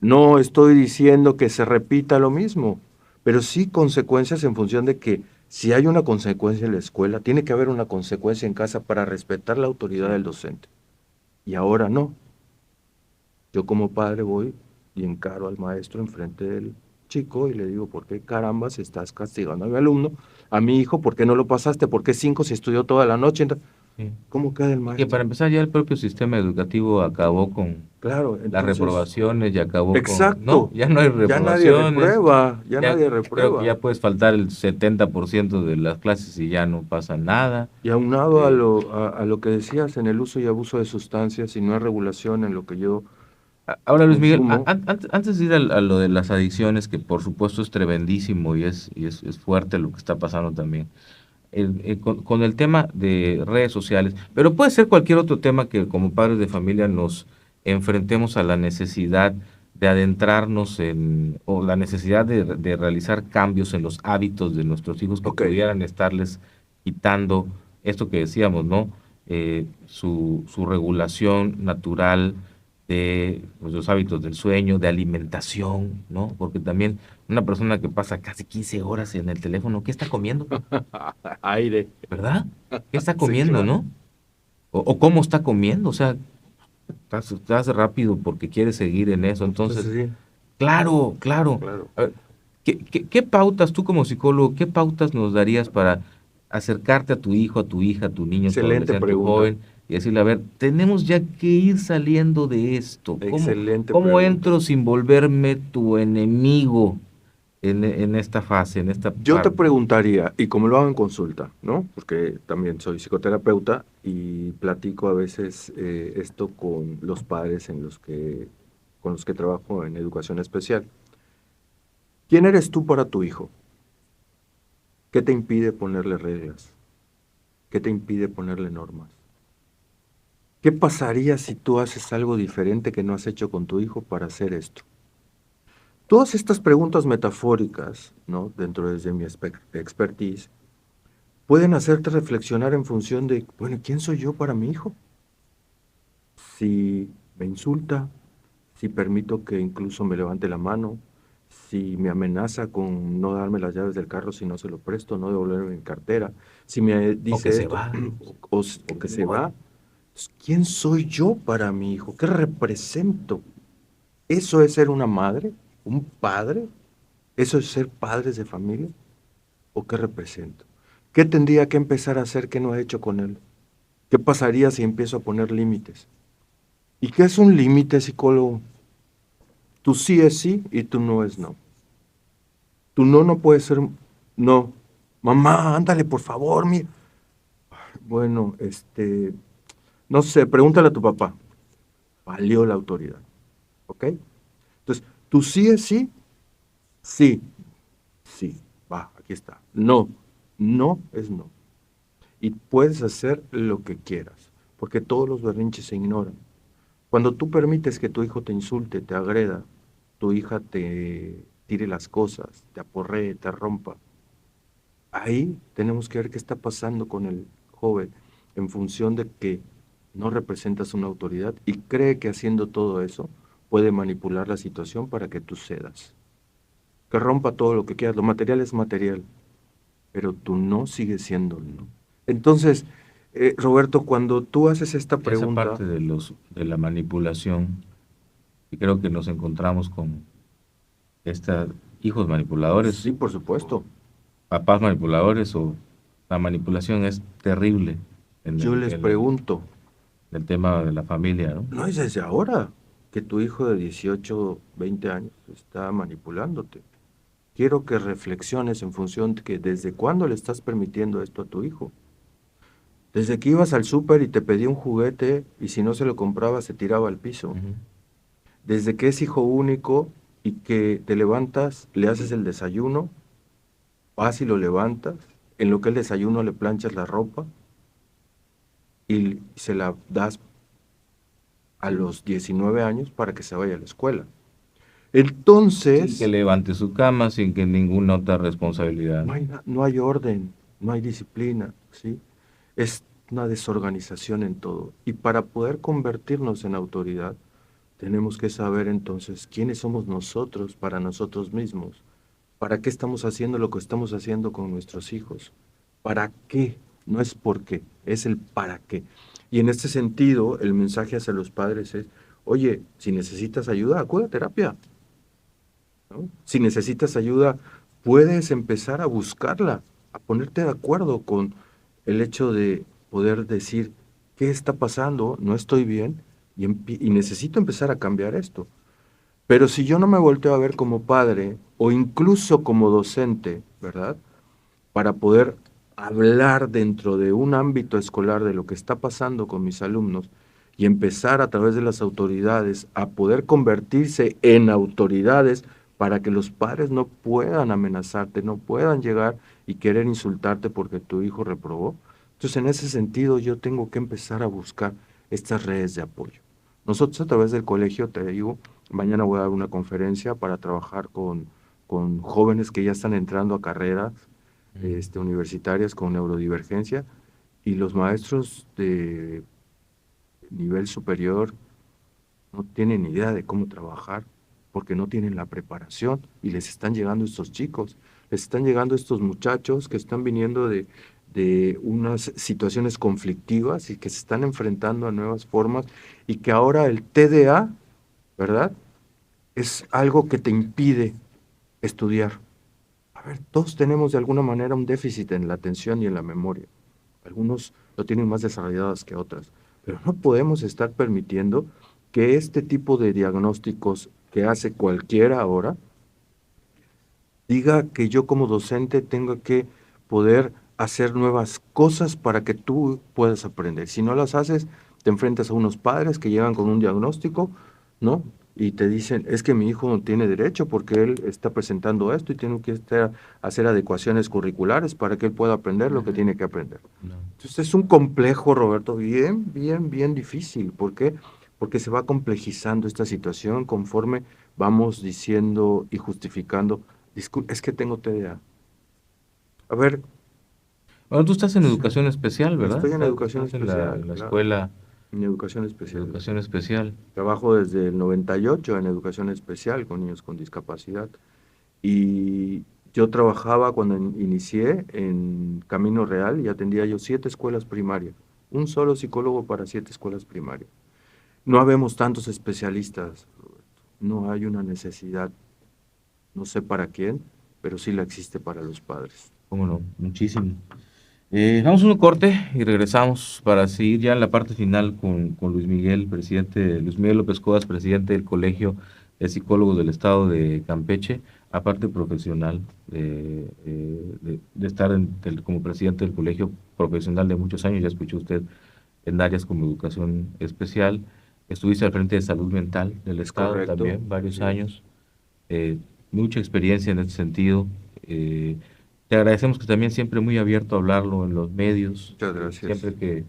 No estoy diciendo que se repita lo mismo, pero sí consecuencias en función de que si hay una consecuencia en la escuela, tiene que haber una consecuencia en casa para respetar la autoridad del docente. Y ahora no. Yo como padre voy y encaro al maestro enfrente del chico y le digo, ¿por qué carambas estás castigando a mi alumno? A mi hijo, ¿por qué no lo pasaste? ¿Por qué 5 si estudió toda la noche? Sí. ¿Cómo queda el Y que para maestro? empezar ya el propio sistema educativo acabó con Claro, las entonces, reprobaciones y acabó con, no, exacto, ya no hay ya nadie reprobaciones, reprueba, ya ya nadie creo que reprueba. ya puedes faltar el 70% de las clases y ya no pasa nada. Y aunado a Eh, lo que decías en el uso y abuso de sustancias, si no hay regulación en lo que yo Ahora, Luis Miguel, consumo, antes de ir a lo de las adicciones, que por supuesto es tremendísimo y es fuerte lo que está pasando también, con el tema de redes sociales, pero puede ser cualquier otro tema que como padres de familia nos enfrentemos a la necesidad de adentrarnos o la necesidad de realizar cambios en los hábitos de nuestros hijos que ok, pudieran estarles quitando esto que decíamos, ¿no? Su regulación natural de pues, los hábitos del sueño, de alimentación, ¿no? Porque también una persona que pasa casi 15 horas en el teléfono, ¿qué está comiendo? aire, ¿Verdad? ¿Qué está sí, comiendo, claro. no? O cómo está comiendo, o sea, estás rápido porque quieres seguir en eso. Entonces, Entonces, sí, claro, claro. claro. A ver, ¿qué pautas, tú como psicólogo, qué pautas nos darías para acercarte a tu hijo, a tu hija, a tu niño, a tu Excelente adolescente, tu pregunta, joven, y decirle, a ver, tenemos ya que ir saliendo de esto? ¿Cómo, excelente cómo pregunta. entro sin volverme tu enemigo en esta fase, en esta Yo te parte? preguntaría, y como lo hago en consulta, ¿no? Porque también soy psicoterapeuta y platico a veces esto con los padres con los que trabajo en educación especial. ¿Quién eres tú para tu hijo? ¿Qué te impide ponerle reglas? ¿Qué te impide ponerle normas? ¿Qué pasaría si tú haces algo diferente que no has hecho con tu hijo para hacer esto? Todas estas preguntas metafóricas, ¿no? Dentro de mi expertise, pueden hacerte reflexionar en función de, bueno, ¿quién soy yo para mi hijo? Si me insulta, si permito que incluso me levante la mano, si me amenaza con no darme las llaves del carro si no se lo presto, no devolverme mi cartera, si me O que dice se esto, va. o que se va, pues, ¿quién soy yo para mi hijo? ¿Qué represento? ¿Eso es ser una madre? ¿Un padre? ¿Eso es ser padres de familia? ¿O qué represento? ¿Qué tendría que empezar a hacer que no he hecho con él? ¿Qué pasaría si empiezo a poner límites? ¿Y qué es un límite, psicólogo? Tu sí es sí y tu no es no. Tu no no puede ser no. Mamá, ándale, por favor, mira. Bueno, no sé, pregúntale a tu papá. Valió la autoridad, ¿ok? Entonces, tu sí es sí, sí, sí, va, aquí está. No, no es no. Y puedes hacer lo que quieras, porque todos los berrinches se ignoran. Cuando tú permites que tu hijo te insulte, te agreda, tu hija te tire las cosas, te aporree, te rompa, ahí tenemos que ver qué está pasando con el joven en función de que no representas una autoridad y cree que haciendo todo eso puede manipular la situación para que tú cedas. Que rompa todo lo que quieras, lo material es material, pero tú no sigues siendo no. Entonces, Roberto, cuando tú haces esta Esa pregunta, parte de la manipulación, y creo que nos encontramos con estos hijos sí, manipuladores, por supuesto, papás manipuladores, o la manipulación es terrible en yo les pregunto, el tema de la familia, ¿no? ¿no es desde ahora que tu hijo de 18, 20 años está manipulándote? Quiero que reflexiones en función de que desde cuándo le estás permitiendo esto a tu hijo. Desde que ibas al súper y te pedía un juguete y si no se lo compraba se tiraba al piso. Ujú. Desde que es hijo único y que te levantas, le haces el desayuno, vas y lo levantas, en lo que el desayuno le planchas la ropa y se la das a los 19 años para que se vaya a la escuela. Sin que Entonces, levante su cama, sin que ninguna otra responsabilidad, no ¿no? hay, no hay orden, no hay disciplina, ¿sí? Es una desorganización en todo. Y para poder convertirnos en autoridad, tenemos que saber entonces quiénes somos nosotros para nosotros mismos. ¿Para qué estamos haciendo lo que estamos haciendo con nuestros hijos? ¿Para qué? No es por qué, es el para qué. Y en este sentido, el mensaje hacia los padres es, oye, si necesitas ayuda, acude a terapia, ¿no? Si necesitas ayuda, puedes empezar a buscarla, a ponerte de acuerdo con el hecho de poder decir, ¿qué está pasando? No estoy bien y necesito empezar a cambiar esto. Pero si yo no me volteo a ver como padre o incluso como docente, ¿verdad? Para poder hablar dentro de un ámbito escolar de lo que está pasando con mis alumnos y empezar a través de las autoridades a poder convertirse en autoridades para que los padres no puedan amenazarte, no puedan llegar y querer insultarte porque tu hijo reprobó. Entonces, en ese sentido, yo tengo que empezar a buscar estas redes de apoyo. Nosotros a través del colegio, te digo, mañana voy a dar una conferencia para trabajar con jóvenes que ya están entrando a carreras universitarias con neurodivergencia y los maestros de nivel superior no tienen idea de cómo trabajar porque no tienen la preparación y les están llegando estos chicos, les están llegando estos muchachos que están viniendo de unas situaciones conflictivas y que se están enfrentando a nuevas formas y que ahora el TDA, ¿verdad? Es algo que te impide estudiar. A ver, todos tenemos de alguna manera un déficit en la atención y en la memoria. Algunos lo tienen más desarrolladas que otras, pero no podemos estar permitiendo que este tipo de diagnósticos que hace cualquiera ahora diga que yo como docente tengo que poder hacer nuevas cosas para que tú puedas aprender. Si no las haces, te enfrentas a unos padres que llegan con un diagnóstico, ¿no? Y te dicen, es que mi hijo no tiene derecho porque él está presentando esto y tiene que hacer adecuaciones curriculares para que él pueda aprender lo que tiene que aprender. No. Entonces es un complejo, Roberto, bien difícil. ¿Por qué? Porque se va complejizando esta situación conforme vamos diciendo y justificando. Disculpe, es que tengo TDA. A ver, Bueno, tú estás en educación especial, ¿verdad? estoy en educación Estás especial, en la claro, escuela en educación de especial. educación especial. Trabajo desde el 98 en educación especial con niños con discapacidad. Y yo trabajaba cuando inicié en Camino Real y atendía yo 7 escuelas primarias. Un solo psicólogo para 7 escuelas primarias. No habemos tantos especialistas, Roberto. No hay una necesidad, no sé para quién, pero sí la existe para los padres. Cómo no, muchísimo. Vamos a un corte y regresamos para seguir ya en la parte final con Luis Miguel, Luis Miguel López Codas, presidente del Colegio de Psicólogos del Estado de Campeche, aparte profesional de estar como presidente del colegio profesional de muchos años. Ya escuchó usted en áreas como educación especial. Estuviste al frente de salud mental del ¿Es Estado correcto? también, varios Así es. años. Mucha experiencia en ese sentido. Eh, Te agradecemos que también siempre muy abierto a hablarlo en los medios. Muchas Siempre gracias. que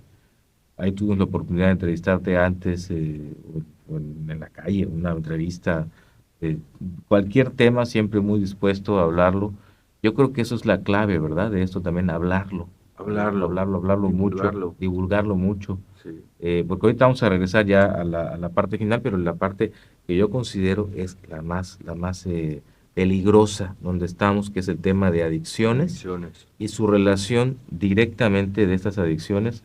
ahí tuvimos la oportunidad de entrevistarte antes o en la calle, una entrevista, eh, cualquier tema, siempre muy dispuesto a hablarlo. Yo creo que eso es la clave, ¿verdad? De esto también, hablarlo, hablarlo, Hablarlo, hablarlo, hablarlo mucho, divulgarlo. divulgarlo mucho. Sí, Porque ahorita vamos a regresar ya a la parte final, pero la parte que yo considero es la más peligrosa donde estamos, que es el tema de adicciones adicciones. y su relación directamente de estas adicciones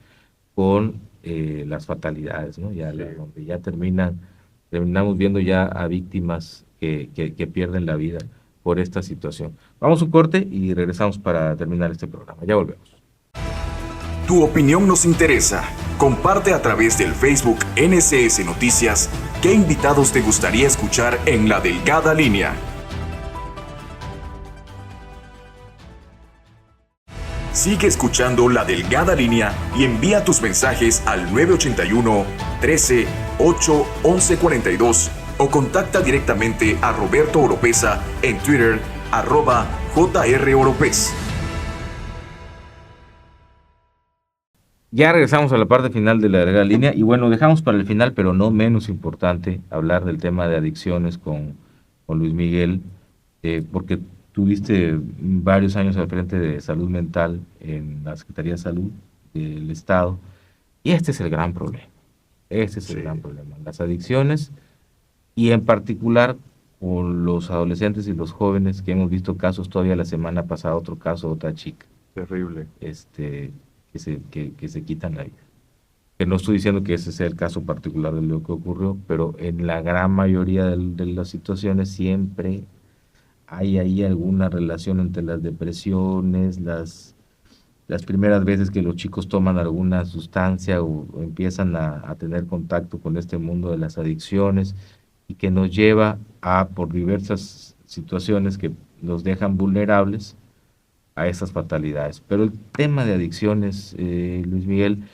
con las fatalidades, ¿no? Sí. Donde ya terminamos viendo ya a víctimas que pierden la vida por esta situación. Vamos a un corte y regresamos para terminar este programa. Ya volvemos. Tu opinión nos interesa. Comparte a través del Facebook NSS Noticias qué invitados te gustaría escuchar en La Delgada Línea. Sigue escuchando La Delgada Línea y envía tus mensajes al 981 13 8 11 42 o contacta directamente a Roberto Oropesa en Twitter @JROropez. Ya regresamos a la parte final de la larga línea y bueno, dejamos para el final, pero no menos importante, hablar del tema de adicciones con Luis Miguel, porque tuviste varios años al frente de salud mental en la Secretaría de Salud del Estado y este es el gran problema, este es el Sí, gran problema, las adicciones y en particular con los adolescentes y los jóvenes que hemos visto casos todavía la semana pasada, otro caso, otra chica terrible. este, que se quitan la vida. Que no estoy diciendo que ese sea el caso particular de lo que ocurrió, pero en la gran mayoría de las situaciones siempre hay ahí alguna relación entre las depresiones, las primeras veces que los chicos toman alguna sustancia o empiezan a tener contacto con este mundo de las adicciones y que nos lleva a, por diversas situaciones que nos dejan vulnerables, a esas fatalidades. Pero el tema de adicciones, Luis Miguel,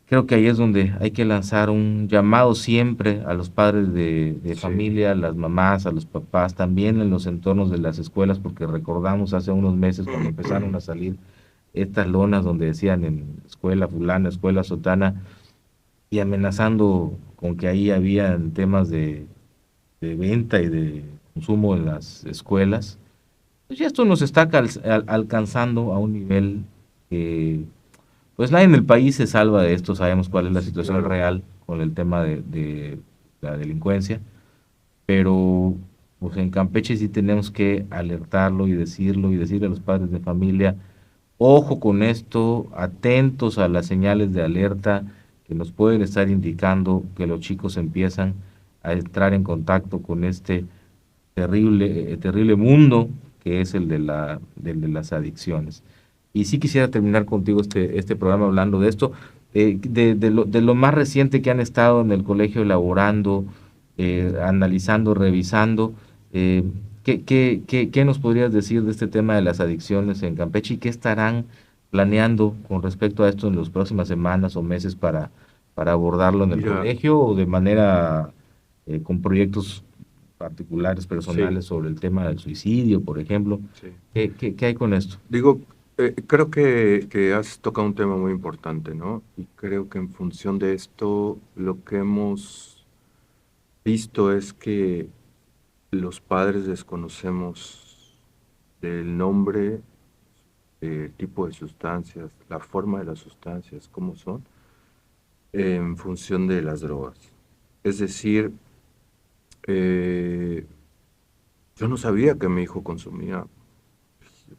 creo que ahí es donde hay que lanzar un llamado siempre a los padres de Sí, familia, a las mamás, a los papás, también en los entornos de las escuelas, porque recordamos hace unos meses cuando empezaron a salir estas lonas donde decían en escuela fulana, escuela sotana, y amenazando con que ahí habían temas de venta y de consumo en las escuelas. Pues ya esto nos está alcanzando a un nivel que, pues nadie en el país se salva de esto, sabemos cuál es la sí, situación claro. real con el tema de la delincuencia, pero pues en Campeche sí tenemos que alertarlo y decirle a los padres de familia, ojo con esto, atentos a las señales de alerta que nos pueden estar indicando que los chicos empiezan a entrar en contacto con este terrible mundo que es del de las adicciones. Y sí quisiera terminar contigo este programa hablando de esto, de lo más reciente que han estado en el colegio elaborando, analizando, revisando. eh, ¿Qué nos podrías decir de este tema de las adicciones en Campeche y qué estarán planeando con respecto a esto en las próximas semanas o meses para abordarlo en el Mira, colegio o de manera con proyectos particulares, sí, personales sobre el tema del suicidio, por ejemplo? sí. ¿Qué hay con esto? Digo, creo que has tocado un tema muy importante, ¿no? Y creo que en función de esto, lo que hemos visto es que los padres desconocemos del nombre, tipo de sustancias, la forma de las sustancias, cómo son, en función de las drogas. Es decir, eh, Yo no sabía que mi hijo consumía,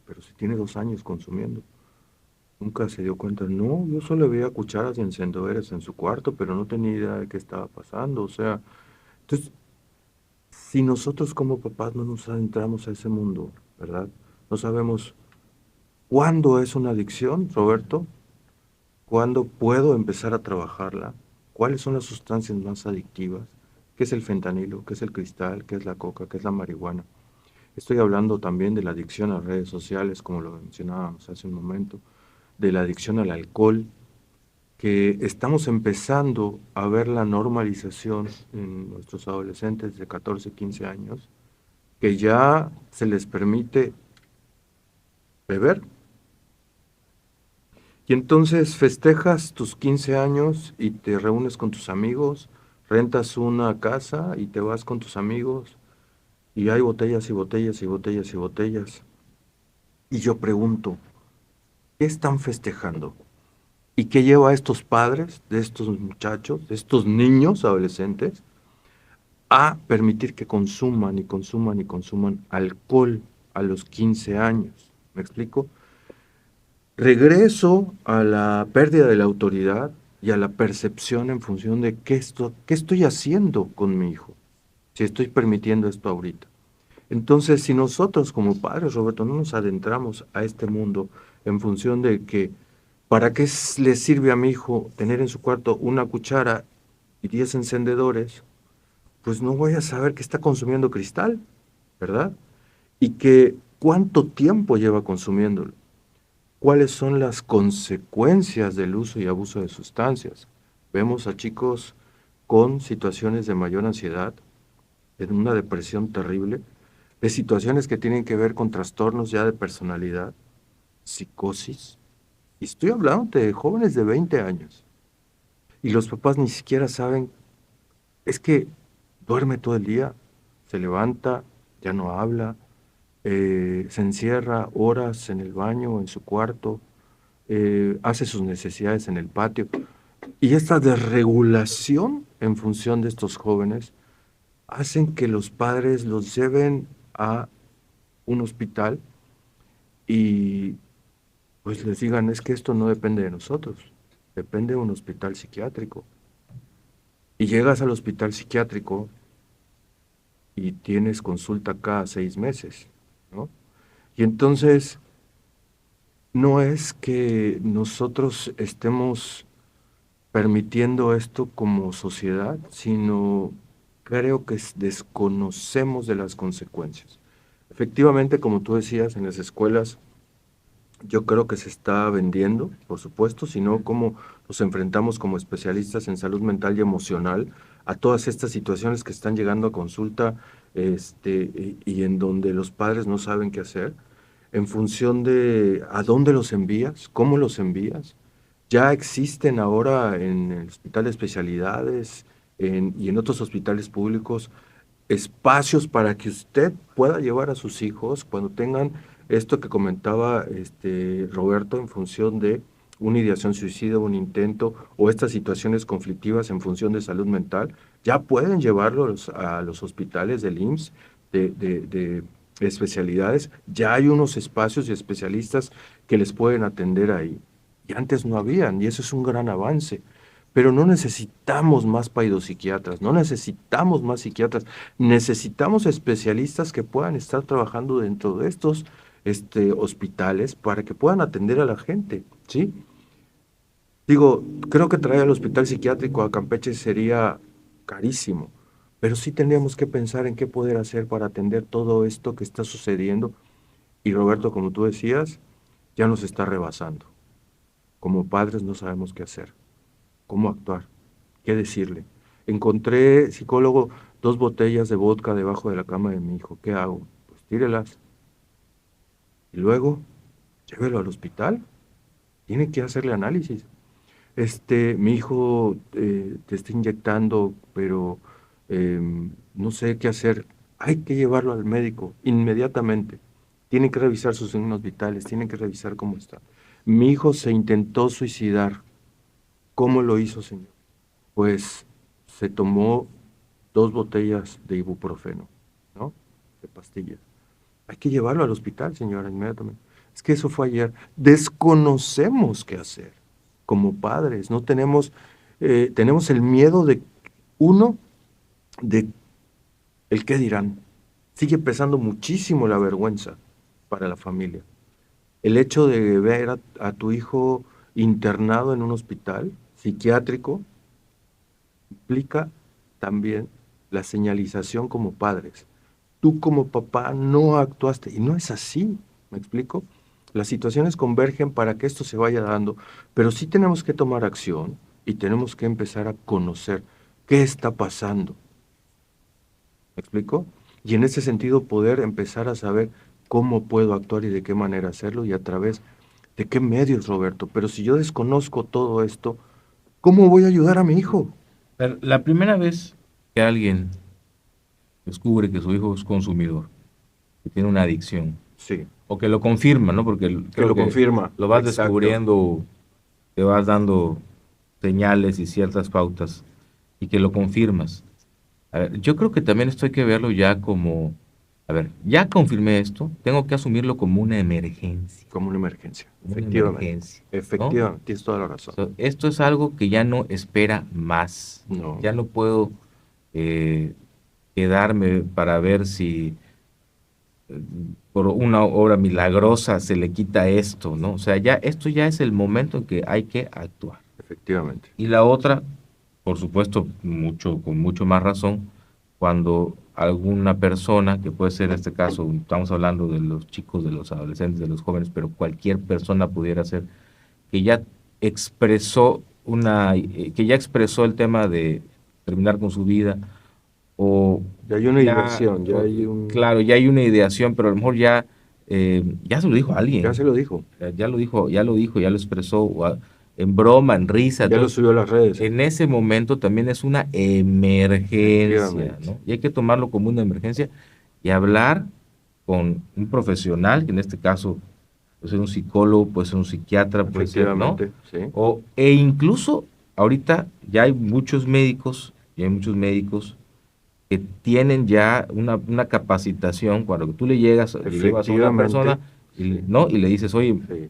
pero si tiene 2 años consumiendo. Nunca se dio cuenta. No, yo solo veía cucharas y encendedores en su cuarto, pero no tenía idea de qué estaba pasando. O sea, entonces, si nosotros como papás no nos adentramos a ese mundo, ¿verdad? No sabemos cuándo es una adicción, Roberto, cuándo puedo empezar a trabajarla, cuáles son las sustancias más adictivas, qué es el fentanilo, qué es el cristal, qué es la coca, qué es la marihuana. Estoy hablando también de la adicción a redes sociales, como lo mencionábamos hace un momento, de la adicción al alcohol, que estamos empezando a ver la normalización en nuestros adolescentes de 14, 15 años, que ya se les permite beber. Y entonces festejas tus 15 años y te reúnes con tus amigos, rentas una casa y te vas con tus amigos y hay botellas y botellas y botellas y botellas. Y yo pregunto, ¿qué están festejando? ¿Y qué lleva a estos padres de estos muchachos, de estos niños adolescentes, a permitir que consuman y consuman y consuman alcohol a los 15 años? ¿Me explico? Regreso a la pérdida de la autoridad y a la percepción en función de qué estoy haciendo con mi hijo, si estoy permitiendo esto ahorita. Entonces, si nosotros como padres, Roberto, no nos adentramos a este mundo en función de que, ¿para qué le sirve a mi hijo tener en su cuarto una cuchara y 10 encendedores? Pues no voy a saber que está consumiendo cristal, ¿verdad? Y que cuánto tiempo lleva consumiéndolo. ¿Cuáles son las consecuencias del uso y abuso de sustancias? Vemos a chicos con situaciones de mayor ansiedad, en una depresión terrible, de situaciones que tienen que ver con trastornos ya de personalidad, psicosis. Y estoy hablando de jóvenes de 20 años. Y los papás ni siquiera saben, es que duerme todo el día, se levanta, ya no habla, se encierra horas en el baño, en su cuarto, hace sus necesidades en el patio. Y esta desregulación en función de estos jóvenes hacen que los padres los lleven a un hospital y pues les digan, es que esto no depende de nosotros, depende de un hospital psiquiátrico. Y llegas al hospital psiquiátrico y tienes consulta cada 6 meses, ¿no? Y entonces no es que nosotros estemos permitiendo esto como sociedad, sino creo que desconocemos de las consecuencias. Efectivamente, como tú decías, en las escuelas yo creo que se está vendiendo, por supuesto, sino cómo nos enfrentamos como especialistas en salud mental y emocional a todas estas situaciones que están llegando a consulta, y en donde los padres no saben qué hacer, en función de a dónde los envías, cómo los envías. Ya existen ahora en el hospital de especialidades y en otros hospitales públicos espacios para que usted pueda llevar a sus hijos cuando tengan esto que comentaba Roberto en función de una ideación suicida, un intento o estas situaciones conflictivas en función de salud mental, ya pueden llevarlos a los hospitales del IMSS de especialidades, ya hay unos espacios y especialistas que les pueden atender ahí. Y antes no habían, y eso es un gran avance. Pero no necesitamos más paidopsiquiatras, no necesitamos más psiquiatras, necesitamos especialistas que puedan estar trabajando dentro de estos hospitales para que puedan atender a la gente, ¿sí? Digo, creo que traer al hospital psiquiátrico a Campeche sería carísimo, pero sí tendríamos que pensar en qué poder hacer para atender todo esto que está sucediendo. Y Roberto, como tú decías, ya nos está rebasando. Como padres no sabemos qué hacer, cómo actuar, qué decirle. Encontré, psicólogo, 2 botellas de vodka debajo de la cama de mi hijo. ¿Qué hago? Pues tírelas. Y luego, llévelo al hospital. Tiene que hacerle análisis. Mi hijo te está inyectando, pero no sé qué hacer. Hay que llevarlo al médico inmediatamente. Tiene que revisar sus signos vitales, tiene que revisar cómo está. Mi hijo se intentó suicidar. ¿Cómo lo hizo, señor? Pues se tomó 2 botellas de ibuprofeno, ¿no? pastillas. Hay que llevarlo al hospital, señora, inmediatamente. Es que eso fue ayer. Desconocemos qué hacer como padres. No tenemos, tenemos el miedo de, uno, de el qué dirán. Sigue pesando muchísimo la vergüenza para la familia. El hecho de ver a tu hijo internado en un hospital psiquiátrico implica también la señalización como padres. Tú como papá no actuaste, y no es así, ¿me explico? Las situaciones convergen para que esto se vaya dando, pero sí tenemos que tomar acción y tenemos que empezar a conocer qué está pasando. ¿Me explico? Y en ese sentido poder empezar a saber cómo puedo actuar y de qué manera hacerlo y a través de qué medios, Roberto. Pero si yo desconozco todo esto, ¿cómo voy a ayudar a mi hijo? Pero la primera vez que alguien descubre que su hijo es consumidor, que tiene una adicción, Sí, o que lo confirma, ¿no? Porque que creo lo que confirma. lo vas Exacto. descubriendo, te vas dando señales y ciertas pautas, y que lo confirmas. A ver, yo creo que también esto hay que verlo ya como, a ver, ya confirmé esto, tengo que asumirlo como una emergencia, Como una emergencia. como una Efectivamente. emergencia, ¿no? Efectivamente, tienes toda la razón. Esto es algo que ya no espera más. No. Ya no puedo eh, quedarme para ver si eh, por una obra milagrosa se le quita esto, ¿no? O sea, ya esto ya es el momento en que hay que actuar. Efectivamente. Y la otra, por supuesto, con mucho más razón, cuando alguna persona, que puede ser en este caso, estamos hablando de los chicos, de los adolescentes, de los jóvenes, pero cualquier persona pudiera ser, que ya que ya expresó el tema de terminar con su vida, o Ya hay una ya, ideación, ya hay un... claro, ya hay una ideación, pero a lo mejor ya se lo dijo a Ya alguien, se lo dijo. ya lo dijo, ya lo expresó en broma, en risa. Ya lo Entonces, subió a las redes. en ese momento también es una emergencia, Efectivamente. ¿no? Y hay que tomarlo como una emergencia y hablar con un profesional, que en este caso puede ser un psicólogo, puede ser un psiquiatra, puede ser, ¿no? Efectivamente, sí. E incluso ahorita ya hay muchos médicos, que tienen ya una capacitación cuando tú le llevas a una Efectivamente. persona ¿no? Y le dices, oye, Sí.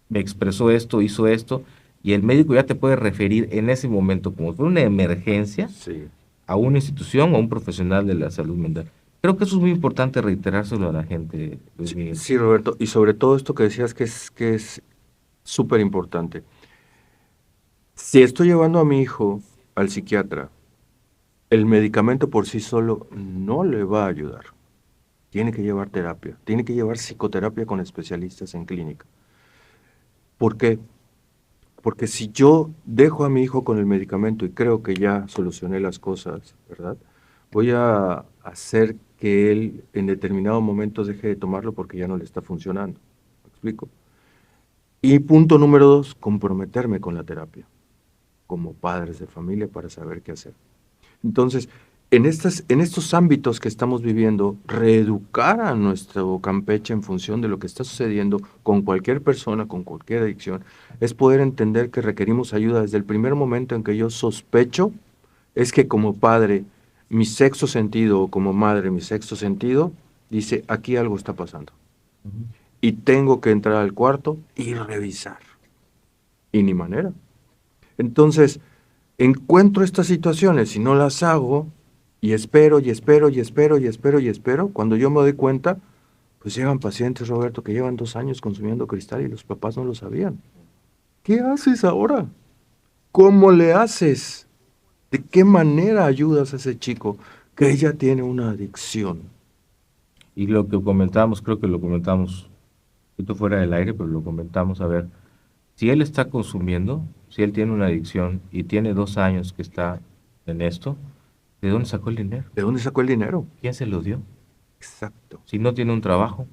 me expresó esto, hizo esto, y el médico ya te puede referir en ese momento, como si fuera una emergencia, Sí. a una institución o a un profesional de la salud mental. Creo que eso es muy importante reiterárselo a la gente, Luis Miguel. Sí, Roberto, y sobre todo esto que decías que es súper importante. Si estoy llevando a mi hijo al psiquiatra, el medicamento por sí solo no le va a ayudar. Tiene que llevar terapia, tiene que llevar psicoterapia con especialistas en clínica. ¿Por qué? Porque si yo dejo a mi hijo con el medicamento y creo que ya solucioné las cosas, ¿verdad? Voy a hacer que él en determinado momento deje de tomarlo porque ya no le está funcionando. ¿Me explico? Y punto número 2, comprometerme con la terapia, como padres de familia para saber qué hacer. Entonces, en estos ámbitos que estamos viviendo, reeducar a nuestro Campeche en función de lo que está sucediendo con cualquier persona, con cualquier adicción, es poder entender que requerimos ayuda desde el primer momento en que yo sospecho, es que como padre, mi sexto sentido, o como madre, mi sexto sentido, dice, aquí algo está pasando. Y tengo que entrar al cuarto y revisar. Y ni manera. Entonces, encuentro estas situaciones y no las hago, y espero, y espero, y espero, y espero, y espero. Cuando yo me doy cuenta, pues llegan pacientes, Roberto, que llevan 2 años consumiendo cristal y los papás no lo sabían. ¿Qué haces ahora? ¿Cómo le haces? ¿De qué manera ayudas a ese chico que ella tiene una adicción? Y lo que comentamos, creo que lo comentamos, esto fuera del aire, pero lo comentamos, a ver, si él está consumiendo, si él tiene una adicción y tiene 2 años que está en esto, ¿de dónde sacó el dinero? ¿De dónde sacó el dinero? ¿Quién se lo dio? Exacto. Si no tiene un trabajo,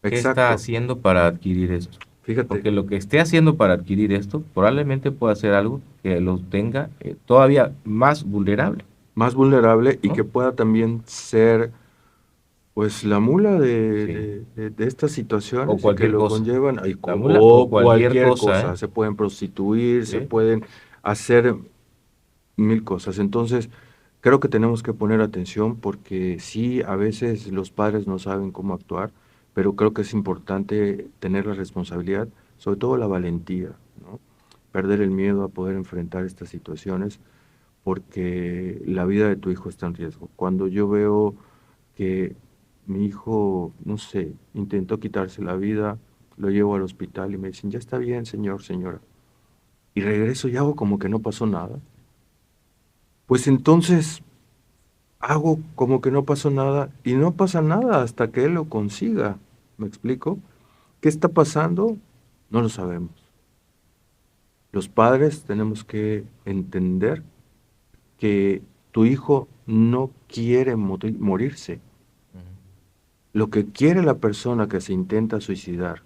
¿qué está Exacto. haciendo para adquirir esto? Fíjate. Porque lo que esté haciendo para adquirir esto, probablemente pueda hacer algo que lo tenga todavía más vulnerable. Más vulnerable y ¿no? que pueda también ser, pues, la mula Sí. de estas O situaciones y que cualquier lo cosa. conllevan, La mula o cualquier cosa, ¿eh? Se pueden prostituir, se Sí. pueden hacer mil cosas. Entonces, creo que tenemos que poner atención porque sí, a veces los padres no saben cómo actuar, pero creo que es importante tener la responsabilidad, sobre todo la valentía, ¿no? Perder el miedo a poder enfrentar estas situaciones porque la vida de tu hijo está en riesgo. Cuando yo veo que mi hijo, no sé, intentó quitarse la vida, lo llevo al hospital y me dicen, ya está bien, señor, señora. Y regreso y hago como que no pasó nada. Pues entonces hago como que no pasó nada y no pasa nada hasta que él lo consiga. ¿Me explico? ¿Qué está pasando? No lo sabemos. Los padres tenemos que entender que tu hijo no quiere morirse. Lo que quiere la persona que se intenta suicidar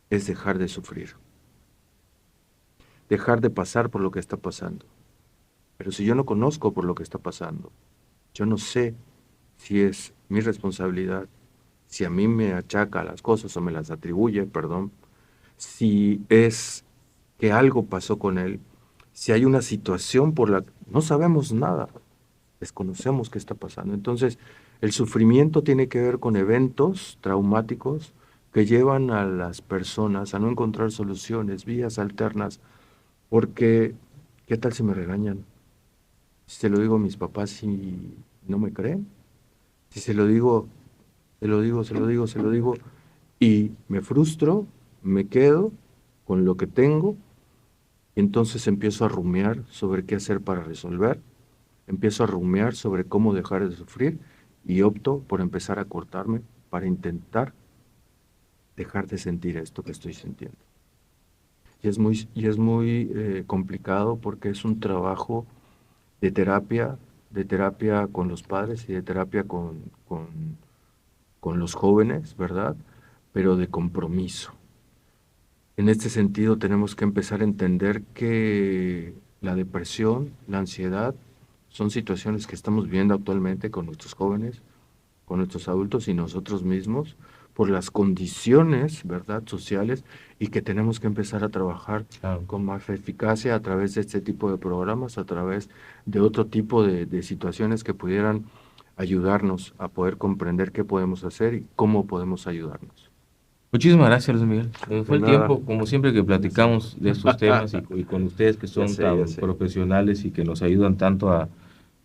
es dejar de sufrir, dejar de pasar por lo que está pasando. Pero si yo no conozco por lo que está pasando, yo no sé si es mi responsabilidad, si a mí me achaca las cosas o me las atribuye, perdón, si es que algo pasó con él, si hay una situación por la que no sabemos nada, desconocemos qué está pasando. Entonces, el sufrimiento tiene que ver con eventos traumáticos que llevan a las personas a no encontrar soluciones, vías alternas, porque ¿qué tal si me regañan? Si se lo digo a mis papás y no me creen, si se lo digo, se lo digo y me frustro, me quedo con lo que tengo, y entonces empiezo a rumiar sobre qué hacer para resolver, empiezo a rumiar sobre cómo dejar de sufrir y opto por empezar a cortarme para intentar dejar de sentir esto que estoy sintiendo. Y es muy complicado porque es un trabajo de terapia con los padres y de terapia con los jóvenes, ¿verdad? Pero de compromiso. En este sentido, tenemos que empezar a entender que la depresión, la ansiedad, son situaciones que estamos viendo actualmente con nuestros jóvenes, con nuestros adultos y nosotros mismos, por las condiciones, ¿verdad?, sociales, y que tenemos que empezar a trabajar Claro. con más eficacia a través de este tipo de programas, a través de otro tipo de situaciones que pudieran ayudarnos a poder comprender qué podemos hacer y cómo podemos ayudarnos. Muchísimas gracias, Luis Miguel. De Fue el nada. tiempo, como siempre, que platicamos de estos temas y con ustedes que son Ya tan sé. profesionales y que nos ayudan tanto a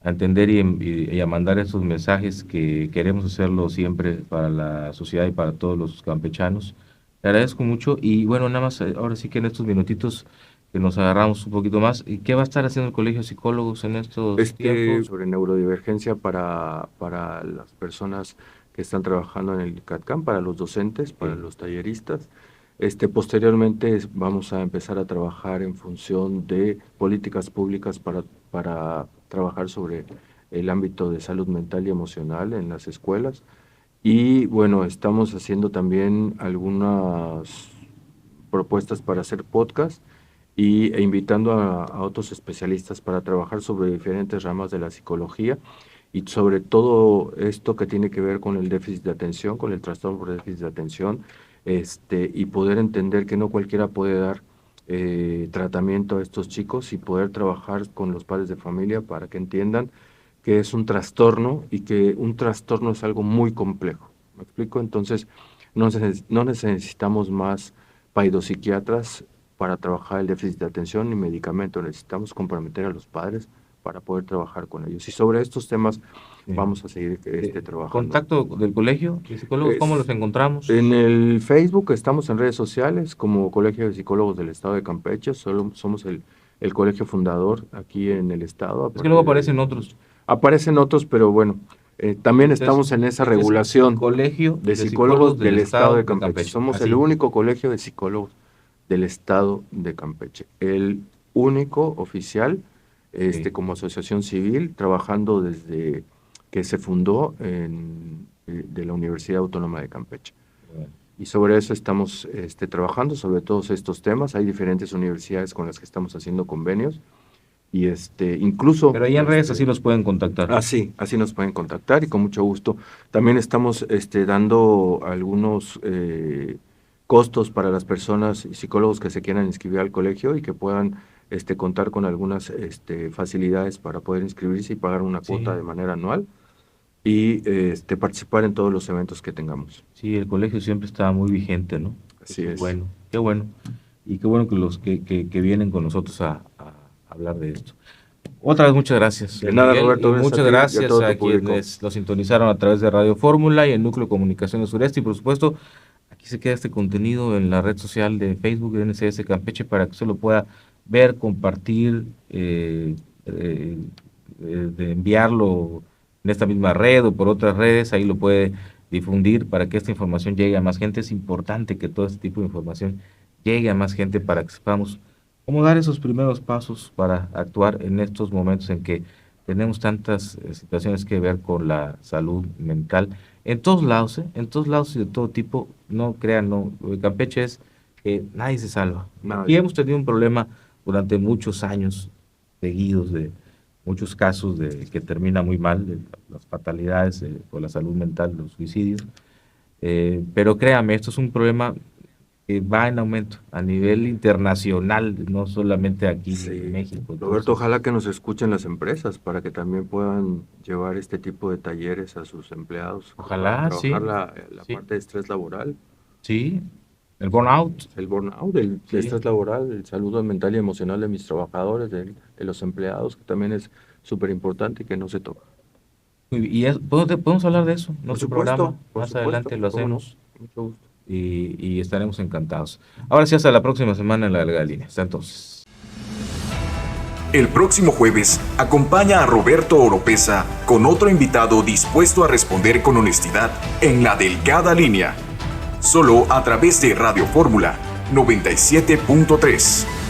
entender y a mandar estos mensajes que queremos hacerlo siempre para la sociedad y para todos los campechanos. Le agradezco mucho y bueno, nada más, ahora sí que en estos minutitos que nos agarramos un poquito más, ¿y qué va a estar haciendo el Colegio de Psicólogos en estos tiempos? Sobre neurodivergencia para las personas que están trabajando en el CAD/CAM, para los docentes, para Sí. los talleristas. Posteriormente vamos a empezar a trabajar en función de políticas públicas para trabajar sobre el ámbito de salud mental y emocional en las escuelas. Y bueno, estamos haciendo también algunas propuestas para hacer podcast e invitando a otros especialistas para trabajar sobre diferentes ramas de la psicología y sobre todo esto que tiene que ver con el déficit de atención, con el trastorno por déficit de atención, y poder entender que no cualquiera puede dar tratamiento a estos chicos y poder trabajar con los padres de familia para que entiendan que es un trastorno y que un trastorno es algo muy complejo. ¿Me explico? Entonces, no necesitamos más psiquiatras para trabajar el déficit de atención ni medicamentos. Necesitamos comprometer a los padres para poder trabajar con ellos. Y sobre estos temas Sí. vamos a seguir trabajando. ¿Contacto del Colegio de Psicólogos? ¿Cómo los encontramos? En el Facebook estamos en redes sociales como Colegio de Psicólogos del Estado de Campeche. Somos el colegio fundador aquí en el Estado. Es que luego aparecen otros. Aparecen otros, pero bueno, también Entonces, estamos en esa este es el regulación Colegio de Psicólogos del Estado de Campeche. Somos Así. el único colegio de psicólogos del Estado de Campeche. El único oficial, Sí. como asociación civil, trabajando desde que se fundó de la Universidad Autónoma de Campeche. Bueno. Y sobre eso estamos trabajando, sobre todos estos temas. Hay diferentes universidades con las que estamos haciendo convenios. Y incluso... Pero ahí en redes así los pueden contactar. Así nos pueden contactar y con mucho gusto. También estamos dando algunos costos para las personas y psicólogos que se quieran inscribir al colegio y que puedan contar con algunas facilidades para poder inscribirse y pagar una cuota de manera anual y participar en todos los eventos que tengamos. Sí, el colegio siempre está muy vigente, ¿no? Así es. Bueno, qué bueno. Y qué bueno que los que vienen con nosotros a hablar de esto. Otra vez, muchas gracias. De nada, Miguel, Roberto. y muchas gracias a público. quienes lo sintonizaron a través de Radio Fórmula y el Núcleo de Comunicaciones Sureste. Y por supuesto, aquí se queda este contenido en la red social de Facebook de NCS Campeche para que usted lo pueda ver, compartir, de enviarlo en esta misma red o por otras redes. Ahí lo puede difundir para que esta información llegue a más gente. Es importante que todo este tipo de información llegue a más gente para que sepamos cómo dar esos primeros pasos para actuar en estos momentos en que tenemos tantas situaciones que ver con la salud mental en todos lados y de todo tipo. No crean, no, Campeche es que nadie se salva. Aquí hemos tenido un problema durante muchos años seguidos de muchos casos de que termina muy mal, de las fatalidades por la salud mental, los suicidios. Pero créame, esto es un problema que va en aumento a nivel internacional, no solamente aquí en México. Roberto, entonces, ojalá que nos escuchen las empresas para que también puedan llevar este tipo de talleres a sus empleados. Ojalá, para trabajar la parte de estrés laboral. Sí, el burnout. El burnout, el estrés laboral, el salud mental y emocional de mis trabajadores, de los empleados, que también es súper importante y que no se toca. Y podemos hablar de eso, nuestro programa, por más supuesto, adelante lo hacemos. Mucho gusto. Y estaremos encantados. Ahora sí, hasta la próxima semana en La Delgada Línea. Hasta entonces. El próximo jueves, acompaña a Roberto Oropeza con otro invitado dispuesto a responder con honestidad en La Delgada Línea. Solo a través de Radio Fórmula 97.3.